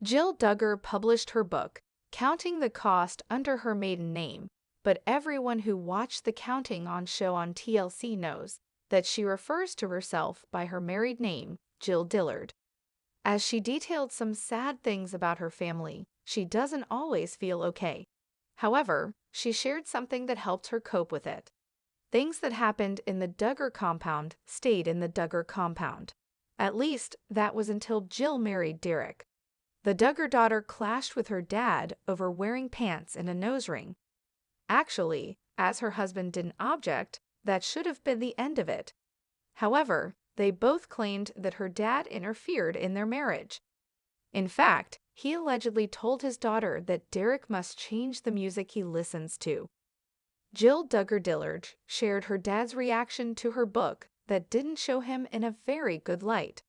Jill Duggar published her book, Counting the Cost, under her maiden name, but everyone who watched the Counting On show on TLC knows that she refers to herself by her married name, Jill Dillard. As she detailed some sad things about her family, she doesn't always feel okay. However, she shared something that helped her cope with it. Things that happened in the Duggar compound stayed in the Duggar compound. At least, that was until Jill married Derek. The Duggar daughter clashed with her dad over wearing pants and a nose ring. Actually, as her husband didn't object, that should have been the end of it. However, they both claimed that her dad interfered in their marriage. In fact, he allegedly told his daughter that Derek must change the music he listens to. Jill Duggar Dillard shared her dad's reaction to her book that didn't show him in a very good light.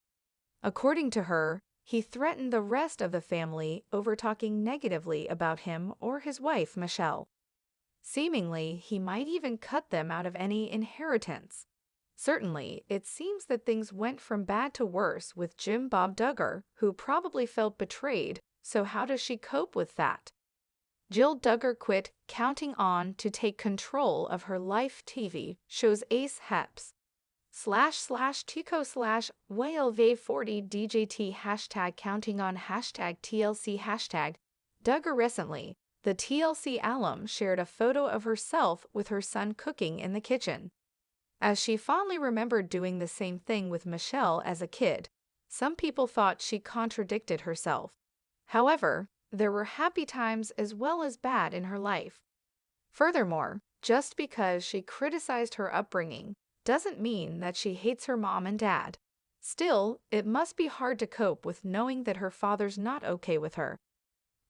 According to her, he threatened the rest of the family over talking negatively about him or his wife, Michelle. Seemingly, he might even cut them out of any inheritance. Certainly, it seems that things went from bad to worse with Jim Bob Duggar, who probably felt betrayed, so how does she cope with that? Jill Duggar quit Counting On to take control of her life TV shows Ace Heps. //Tico /WLV40 DJT hashtag Counting On hashtag TLC hashtag Duggar. Recently, the TLC alum shared a photo of herself with her son cooking in the kitchen. As she fondly remembered doing the same thing with Michelle as a kid, some people thought she contradicted herself. However, there were happy times as well as bad in her life. Furthermore, just because she criticized her upbringing doesn't mean that she hates her mom and dad. Still, it must be hard to cope with knowing that her father's not okay with her.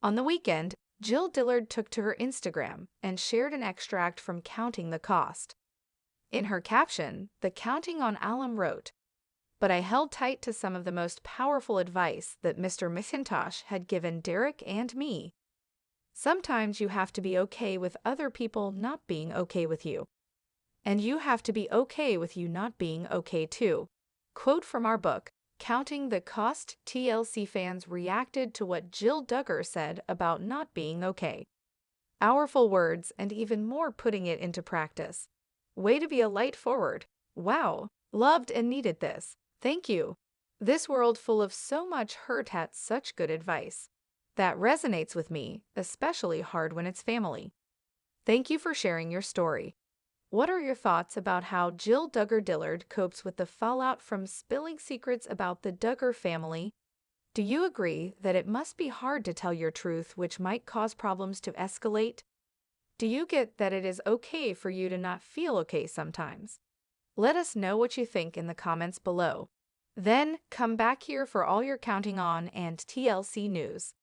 On the weekend, Jill Dillard took to her Instagram and shared an extract from Counting the Cost. In her caption, the Counting On alum wrote, "But I held tight to some of the most powerful advice that Mr. McIntosh had given Derek and me. Sometimes you have to be okay with other people not being okay with you. And you have to be okay with you not being okay too." Quote from our book, Counting the Cost. TLC fans reacted to what Jill Duggar said about not being okay. Powerful words and even more putting it into practice. Way to be a light forward. Wow, loved and needed this. Thank you. This world full of so much hurt had such good advice. That resonates with me, especially hard when it's family. Thank you for sharing your story. What are your thoughts about how Jill Duggar Dillard copes with the fallout from spilling secrets about the Duggar family? Do you agree that it must be hard to tell your truth, which might cause problems to escalate? Do you get that it is okay for you to not feel okay sometimes? Let us know what you think in the comments below. Then come back here for all your Counting On and TLC news.